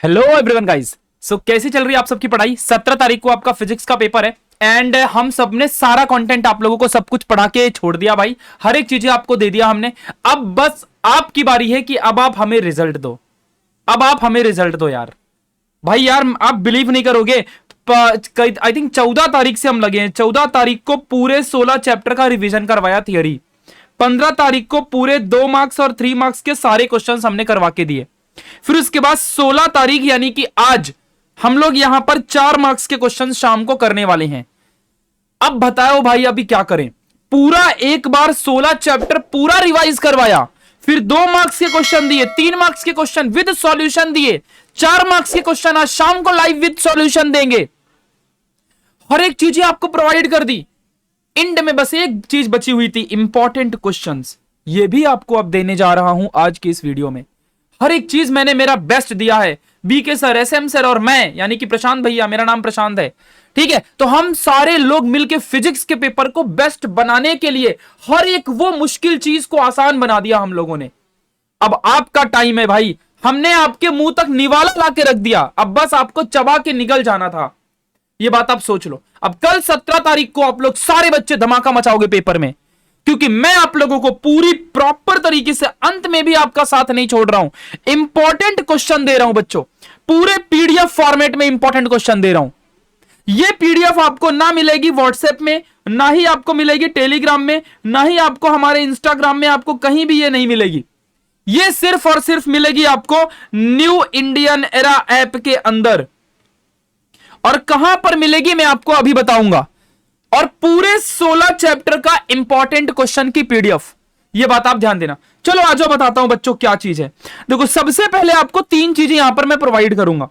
Hello everyone guys. सो कैसी चल रही है आप सबकी पढ़ाई। 17 तारीख को आपका फिजिक्स का पेपर है एंड हम सब ने सारा कंटेंट आप लोगों को सब कुछ पढ़ा के छोड़ दिया भाई। हर एक चीजें आपको दे दिया हमने। अब बस आपकी बारी है कि अब आप हमें रिजल्ट दो। अब आप हमें रिजल्ट दो यार। भाई यार आप बिलीव नहीं करोगे, आई थिंक 14 तारीख से हम लगे हैं। 14 तारीख को पूरे 16 चैप्टर का रिवीजन करवाया थियरी। 15 तारीख को पूरे 2 मार्क्स और 3 मार्क्स के सारे क्वेश्चंस हमने करवा के दिए। फिर उसके बाद 16 तारीख यानी कि आज हम लोग यहां पर 4 मार्क्स के क्वेश्चन शाम को करने वाले हैं। अब बताओ भाई अभी क्या करें। पूरा एक बार 16 चैप्टर पूरा रिवाइज करवाया, फिर 2 मार्क्स के क्वेश्चन दिए, 3 मार्क्स के क्वेश्चन विद सॉल्यूशन दिए, 4 मार्क्स के क्वेश्चन आज शाम को लाइव विद सॉल्यूशन देंगे। हर एक चीजें आपको प्रोवाइड कर दी। एंड में बस एक चीज बची हुई थी, इंपॉर्टेंट क्वेश्चंस। ये भी आपको अब देने जा रहा हूं आज की इस वीडियो में। हर एक चीज मैंने मेरा बेस्ट दिया है। बीके सर, एसएम सर और मैं यानी कि प्रशांत भैया, मेरा नाम प्रशांत है, ठीक है। तो हम सारे लोग मिलकर फिजिक्स के पेपर को बेस्ट बनाने के लिए हर एक वो मुश्किल चीज को आसान बना दिया हम लोगों ने। अब आपका टाइम है भाई। हमने आपके मुंह तक निवाला ला के रख दिया, अब बस आपको चबा के निकल जाना था। ये बात आप सोच लो। अब कल 17 तारीख को आप लोग सारे बच्चे धमाका मचाओगे पेपर में, क्योंकि मैं आप लोगों को पूरी प्रॉपर तरीके से अंत में भी आपका साथ नहीं छोड़ रहा हूं। इंपॉर्टेंट क्वेश्चन दे रहा हूं बच्चों, पूरे पीडीएफ फॉर्मेट में इंपॉर्टेंट क्वेश्चन दे रहा हूं। ये पीडीएफ आपको ना मिलेगी व्हाट्सएप में, ना ही आपको मिलेगी टेलीग्राम में, ना ही आपको हमारे इंस्टाग्राम में, आपको कहीं भी ये नहीं मिलेगी। ये सिर्फ और सिर्फ मिलेगी आपको न्यू इंडियन एरा ऐप के अंदर। और कहां पर मिलेगी मैं आपको अभी बताऊंगा। और पूरे 16 चैप्टर का इंपॉर्टेंट क्वेश्चन की पीडीएफ, ये बात आप ध्यान देना। चलो आज बताता हूं बच्चों क्या चीज है। देखो सबसे पहले आपको 3 चीजें यहां पर मैं प्रोवाइड करूंगा।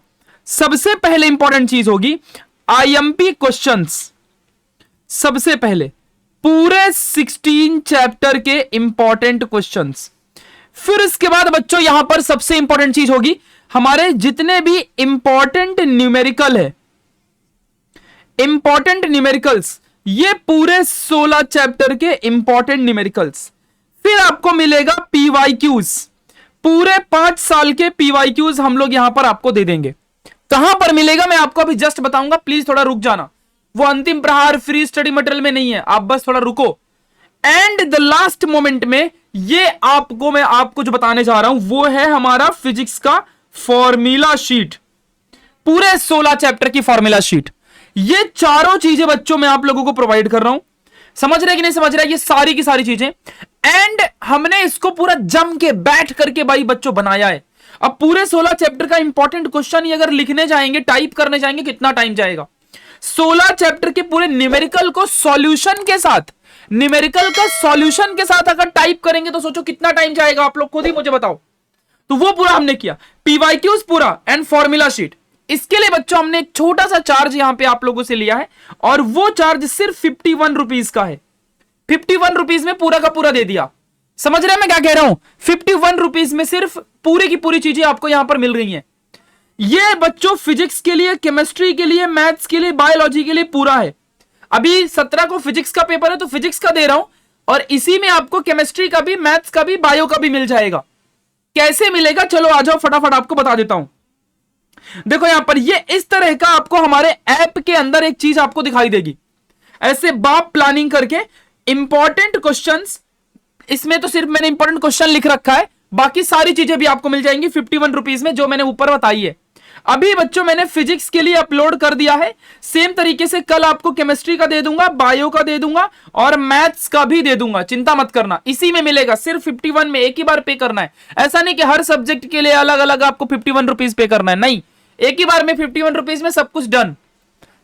सबसे पहले इंपॉर्टेंट चीज होगी आईएमपी क्वेश्चंस। सबसे पहले पूरे 16 चैप्टर के इंपॉर्टेंट क्वेश्चंस। फिर इसके बाद बच्चों यहां पर सबसे इंपॉर्टेंट चीज होगी हमारे जितने भी इंपॉर्टेंट न्यूमेरिकल है, इंपॉर्टेंट न्यूमेरिकल्स, ये पूरे 16 चैप्टर के इंपॉर्टेंट न्यूमेरिकल्स। फिर आपको मिलेगा पीवाईक्यूज, पूरे 5 साल के पीवाईक्यूज हम लोग यहां पर आपको दे देंगे। कहां पर मिलेगा मैं आपको अभी जस्ट बताऊंगा, प्लीज थोड़ा रुक जाना। वो अंतिम प्रहार फ्री स्टडी मटेरियल में नहीं है, आप बस थोड़ा रुको। एंड द लास्ट मोमेंट में ये आपको मैं आपको जो बताने जा रहा हूं वो है हमारा फिजिक्स का फॉर्मूला शीट, पूरे 16 चैप्टर की फॉर्मूला शीट। ये चारों चीजें बच्चों मैं आप लोगों को प्रोवाइड कर रहा हूं। समझ रहे कि नहीं समझ रहे, ये सारी की सारी चीजें। एंड हमने इसको पूरा जम के बैठ करके भाई बच्चों बनाया है। अब पूरे 16 चैप्टर का इंपॉर्टेंट क्वेश्चन ही अगर लिखने जाएंगे, टाइप करने जाएंगे, कितना टाइम जाएगा। 16 चैप्टर के पूरे न्यूमेरिकल को सॉल्यूशन के साथ, न्यूमेरिकल का सॉल्यूशन के साथ अगर टाइप करेंगे तो सोचो कितना टाइम जाएगा, आप लोग खुद ही मुझे बताओ। तो वो पूरा हमने किया, पीवाईक्यूज पूरा एंड फॉर्मूला शीट। इसके लिए बच्चों हमने एक छोटा सा चार्ज यहां पे आप लोगों से लिया है, और वो चार्ज सिर्फ 51 रुपीज का है। 51 रुपीज में पूरा का पूरा दे दिया। समझ रहे हैं मैं क्या कह रहा हूं। 51 रुपीज में सिर्फ पूरी की पूरी चीजें आपको यहां पर मिल रही हैं। ये बच्चों फिजिक्स के लिए, केमिस्ट्री के लिए, मैथ्स के लिए, बायोलॉजी के लिए पूरा है। अभी 17 को फिजिक्स का पेपर है तो फिजिक्स का दे रहा हूं, और इसी में आपको केमिस्ट्री का भी, मैथ्स का भी, बायो का भी मिल जाएगा। कैसे मिलेगा चलो आ जाओ फटाफट आपको बता देता हूं। देखो यहां पर ये इस तरह का आपको हमारे ऐप के अंदर एक चीज आपको दिखाई देगी, ऐसे बाप प्लानिंग करके इंपॉर्टेंट क्वेश्चंस। इसमें तो सिर्फ मैंने इंपॉर्टेंट क्वेश्चन लिख रखा है, बाकी सारी चीजें भी आपको मिल जाएंगी 51 रुपीज में, जो मैंने ऊपर बताई है। अभी बच्चों मैंने फिजिक्स के लिए अपलोड कर दिया है। सेम तरीके से कल आपको केमिस्ट्री का दे दूंगा, बायो का दे दूंगा और मैथ्स का भी दे दूंगा, चिंता मत करना। इसी में मिलेगा, सिर्फ 51 में एक ही बार पे करना है। ऐसा नहीं कि हर सब्जेक्ट के लिए अलग अलग आपको 51 रुपीज पे करना है, नहीं, एक ही बार में 51 रुपीज में सब कुछ डन।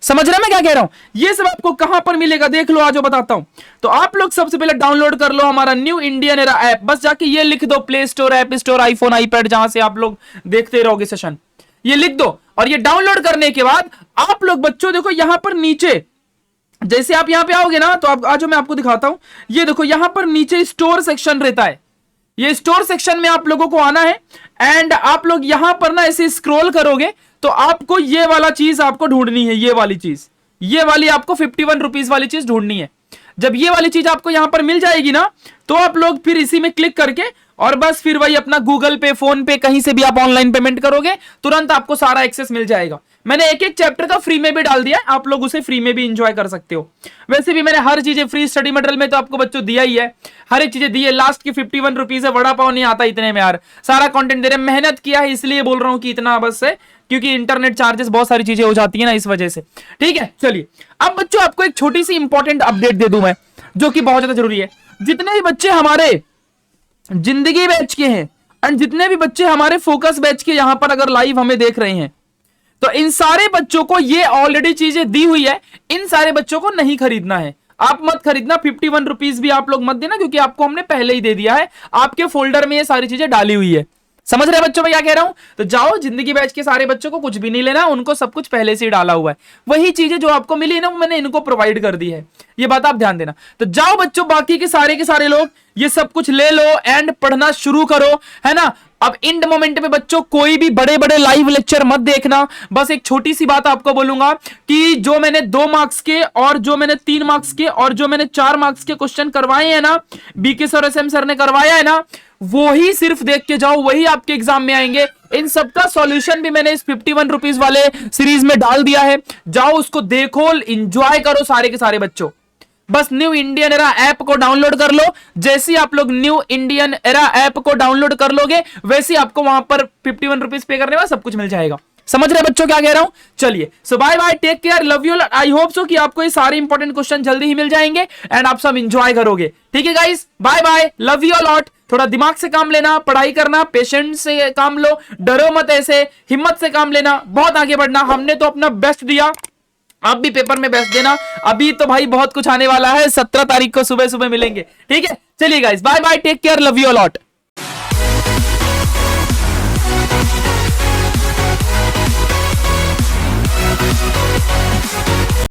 समझ रहे मैं क्या कह रहा हूं। ये सब आपको कहां पर मिलेगा देख लो, आज बताता हूं। तो आप लोग सबसे पहले डाउनलोड कर लो हमारा न्यू इंडियन एरा ऐप। बस जाके ये लिख दो play store, app store, iPhone, iPad, जहां से आप लोग देखते रहोगे सेशन, ये लिख दो। और ये डाउनलोड करने के बाद आप लोग बच्चों देखो यहां पर नीचे, जैसे आप यहां पे आओगे ना तो आप आज मैं आपको दिखाता हूं। ये देखो यहां पर नीचे स्टोर सेक्शन रहता है। ये स्टोर सेक्शन में आप लोगों को आना है एंड आप लोग यहां पर ना ऐसे स्क्रॉल करोगे तो आपको ये वाला चीज आपको ढूंढनी है, ये वाली चीज, ये वाली आपको 51 रुपीज वाली चीज ढूंढनी है। जब ये वाली चीज आपको यहां पर मिल जाएगी ना तो आप लोग फिर इसी में क्लिक करके और बस फिर वही अपना गूगल पे, फोन पे, कहीं से भी आप ऑनलाइन पेमेंट करोगे, तुरंत आपको सारा एक्सेस मिल जाएगा। मैंने एक एक चैप्टर का फ्री में भी डाल दिया है, आप लोग उसे फ्री में भी इंजॉय कर सकते हो। वैसे भी मैंने हर चीजें फ्री स्टडी मटेरियल में तो आपको बच्चों दिया ही है, हर एक चीजें दी है। लास्ट की 51 रुपीज है, वड़ा पाव नहीं आता इतने में यार, सारा कंटेंट दे रहे हैं। मेहनत किया है इसलिए बोल रहा हूं कि इतना बस है, क्योंकि इंटरनेट चार्जेस बहुत सारी चीजें हो जाती है ना, इस वजह से। ठीक है, चलिए अब बच्चों आपको एक छोटी सी इंपॉर्टेंट अपडेट दे दूं मैं, जो कि बहुत ज्यादा जरूरी है। जितने भी बच्चे हमारे जिंदगी बैच के हैं एंड जितने भी बच्चे हमारे फोकस बैच के यहां पर अगर लाइव हमें देख रहे हैं, तो इन सारे बच्चों को ये ऑलरेडी चीजें दी हुई है, इन सारे बच्चों को नहीं खरीदना है। आप मत खरीदना, 51 रुपीज भी आप लोग मत देना, क्योंकि आपको हमने पहले ही दे दिया है, आपके फोल्डर में ये सारी चीजें डाली हुई है। समझ रहे बच्चों मैं क्या कह रहा हूं? तो जाओ, जिंदगी बैच के सारे बच्चों को कुछ भी नहीं लेना, उनको सब कुछ पहले से ही डाला हुआ है। वही चीजें जो आपको मिली ना, वो मैंने इनको प्रोवाइड कर दी है, ये बात आप ध्यान देना। तो जाओ बच्चों, बाकी के सारे लोग ये सब कुछ ले लो एंड पढ़ना शुरू करो, है ना। अब इंड मोमेंट में बच्चों कोई भी बड़े बड़े लाइव लेक्चर मत देखना। बस एक छोटी सी बात आपको बोलूंगा कि जो मैंने 2 मार्क्स के और जो मैंने 3 मार्क्स के और जो मैंने 4 मार्क्स के क्वेश्चन करवाए हैं ना, बीके सर, एसएम सर ने करवाया है ना, वो ही सिर्फ देख के जाओ, वही आपके एग्जाम में आएंगे। इन सबका सॉल्यूशन भी मैंने इस 51 रुपीज वाले सीरीज में डाल दिया है, जाओ उसको देखो, इंजॉय करो सारे के सारे बच्चों। बस न्यू इंडियन एरा ऐप को डाउनलोड कर लो। जैसे आप लोग न्यू इंडियन एरा ऐप को डाउनलोड कर लोगे, वैसे आपको वहां पर 51 रुपीज पे करने में सब कुछ मिल जाएगा। समझ रहे बच्चों क्या कह रहा हूं? चलिए, so bye bye, take care, love you. I hope so कि आपको ये सारे इंपॉर्टेंट क्वेश्चन जल्दी ही मिल जाएंगे एंड आप सब इंजॉय करोगे। ठीक है guys, bye bye, love you lot. थोड़ा दिमाग से काम लेना, पढ़ाई करना, पेशेंस से काम लो, डरो मत, ऐसे हिम्मत से काम लेना, बहुत आगे बढ़ना। हमने तो अपना बेस्ट दिया, आप भी पेपर में बेस्ट देना। अभी तो भाई बहुत कुछ आने वाला है, 17 तारीख को सुबह सुबह मिलेंगे। ठीक है, चलिए guys, bye bye, take care, love you lot.